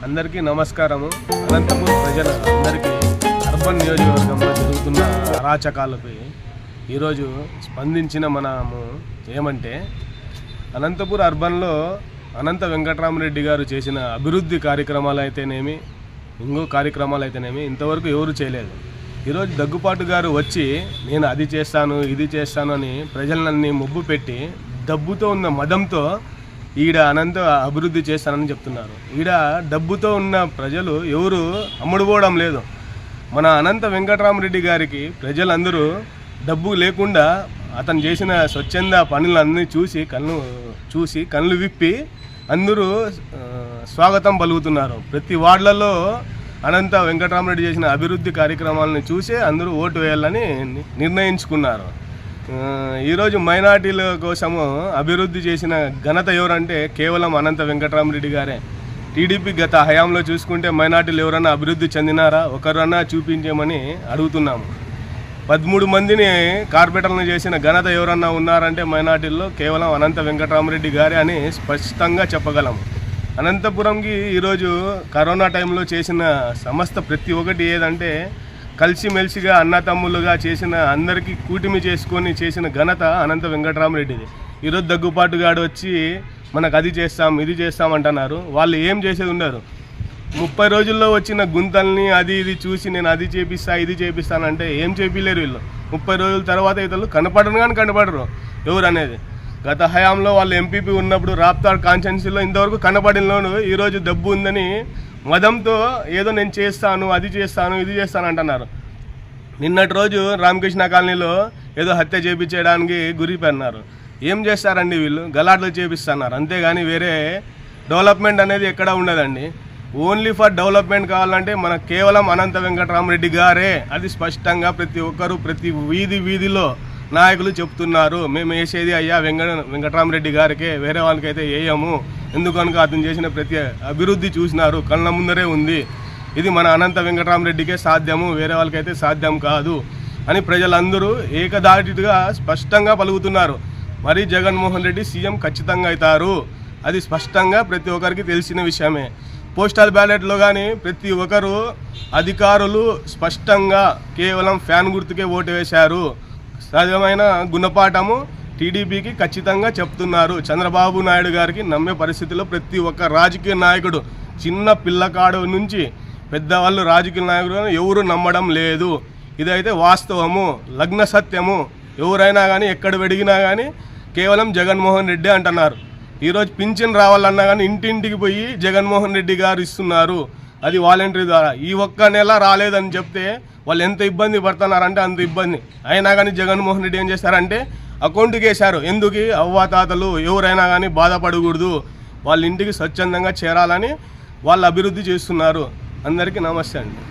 అందరికీ నమస్కారము. అనంతపూర్ ప్రజల అందరికీ అర్బన్ నియోజకవర్గంలో జరుగుతున్న అరాచకాలపై ఈరోజు స్పందించిన మనము ఏమంటే, అనంతపూర్ అర్బన్లో అనంత వెంకటరామరెడ్డి గారు చేసిన అభివృద్ధి కార్యక్రమాలు అయితేనేమి, ఇంకో కార్యక్రమాలు అయితేనేమి ఇంతవరకు ఎవరు చేయలేదు. ఈరోజు దగ్గుపాటు గారు వచ్చి నేను అది చేస్తాను ఇది చేస్తాను అని ప్రజలన్నీ మొబ్బు పెట్టి డబ్బుతో ఉన్న మదంతో ఈడ అనంత అభివృద్ధి చేస్తానని చెప్తున్నారు. ఈడ డబ్బుతో ఉన్న ప్రజలు ఎవరు అమ్ముడుపోవడం లేదు. మన అనంత వెంకటరామరెడ్డి గారికి ప్రజలందరూ డబ్బు లేకుండా అతను చేసిన స్వచ్ఛంద పనులన్నీ చూసి కళ్ళు విప్పి అందరూ స్వాగతం పలుకుతున్నారు. ప్రతి వార్డులలో అనంత వెంకటరామరెడ్డి చేసిన అభివృద్ధి కార్యక్రమాలను చూసి అందరూ ఓటు వేయాలని నిర్ణయించుకున్నారు. ఈరోజు మైనార్టీల కోసము అభివృద్ధి చేసిన ఘనత ఎవరంటే కేవలం అనంత వెంకటరామరెడ్డి గారే. టీడీపీ గత హయాంలో చూసుకుంటే మైనార్టీలు ఎవరన్నా అభివృద్ధి చెందినారా? ఒకరన్నా చూపించమని అడుగుతున్నాము. 13 మందిని కార్పొరేటర్లను చేసిన ఘనత ఎవరన్నా ఉన్నారంటే మైనార్టీల్లో కేవలం అనంత వెంకటరామరెడ్డి గారే అని స్పష్టంగా చెప్పగలము. అనంతపురంకి ఈరోజు కరోనా టైంలో చేసిన సమస్త ప్రతి ఒక్కటి ఏదంటే కలిసిమెలిసిగా అన్నతమ్ములుగా చేసిన, అందరికీ కూటమి చేసుకొని చేసిన ఘనత అనంత వెంకటరామరెడ్డిది. ఈరోజు దగ్గుపాటుగాడు వచ్చి మనకు అది చేస్తాం ఇది చేస్తాం అంటున్నారు. వాళ్ళు ఏం చేసేది ఉండరు. 30 రోజుల్లో వచ్చిన గుంతల్ని అది ఇది చూసి నేను అది చేపిస్తా ఇది చేపిస్తానంటే ఏం చేపిలేరు వీళ్ళు. 30 రోజుల తర్వాత ఇతరులు కనపడరు ఎవరు అనేది. గత హయాంలో వాళ్ళు ఎంపీపీ ఉన్నప్పుడు రాప్తాడ్ కాన్స్టిట్యున్సీలో ఇంతవరకు కనపడినలోను ఈరోజు డబ్బు ఉందని మదంతో ఏదో నేను చేస్తాను అది చేస్తాను ఇది చేస్తాను అంటున్నారు. నిన్నటి రోజు రామకృష్ణ కాలనీలో ఏదో హత్య చేయించడానికి గురిపెన్నారు. ఏం చేస్తారండి వీళ్ళు? గలాట్లు చేపిస్తున్నారు అంతేగాని వేరే డెవలప్మెంట్ అనేది ఎక్కడ ఉండదండి. ఓన్లీ ఫర్ డెవలప్మెంట్ కావాలంటే మనకు కేవలం అనంత వెంకటరామరెడ్డి గారే. అది స్పష్టంగా ప్రతి ఒక్కరు ప్రతి వీధిలో నాయకులు చెప్తున్నారు. మేము వేసేది అయ్యా వెంకటరామరెడ్డి గారికే, వేరే వాళ్ళకైతే వేయము. ఎందుకనుక అతను చేసిన ప్రతి అభివృద్ధి చూసినారు, కళ్ళ ముందరే ఉంది. ఇది మన అనంత వెంకటరామరెడ్డికే సాధ్యము, వేరే వాళ్ళకైతే సాధ్యం కాదు అని ప్రజలందరూ ఏకదాటిగా స్పష్టంగా పలుకుతున్నారు. మరి జగన్మోహన్ రెడ్డి సీఎం ఖచ్చితంగా అవుతారు. అది స్పష్టంగా ప్రతి ఒక్కరికి తెలిసిన విషయమే. పోస్టల్ బ్యాలెట్లో కానీ ప్రతి ఒక్కరు అధికారులు స్పష్టంగా కేవలం ఫ్యాన్ గుర్తుకే ఓటు వేశారు. సహజమైన గుణపాఠము టీడీపీకి ఖచ్చితంగా చెప్తున్నారు. చంద్రబాబు నాయుడు గారికి నమ్మే పరిస్థితిలో ప్రతి ఒక్క రాజకీయ నాయకుడు, చిన్న పిల్లకాడు నుంచి పెద్దవాళ్ళు రాజకీయ నాయకుడు ఎవరు నమ్మడం లేదు. ఇదైతే వాస్తవము, లగ్న సత్యము. ఎవరైనా కానీ ఎక్కడ వెడిగినా కానీ కేవలం జగన్మోహన్ రెడ్డి అంటున్నారు. ఈరోజు పింఛన్ రావాలన్నా కానీ ఇంటింటికి పోయి జగన్మోహన్ రెడ్డి గారు ఇస్తున్నారు. అది వాలంటరీ ద్వారా. ఈ ఒక్క నెల రాలేదని చెప్తే వాళ్ళు ఎంత ఇబ్బంది పడుతున్నారంటే అంత ఇబ్బంది. అయినా కానీ జగన్మోహన్ రెడ్డి ఏం చేస్తారంటే అకౌంట్కి వేశారు. ఎందుకు? అవ్వాతాతలు ఎవరైనా కానీ బాధపడకూడదు, వాళ్ళ ఇంటికి స్వచ్ఛందంగా చేరాలని వాళ్ళు అభివృద్ధి చేస్తున్నారు. అందరికీ నమస్తే అండి.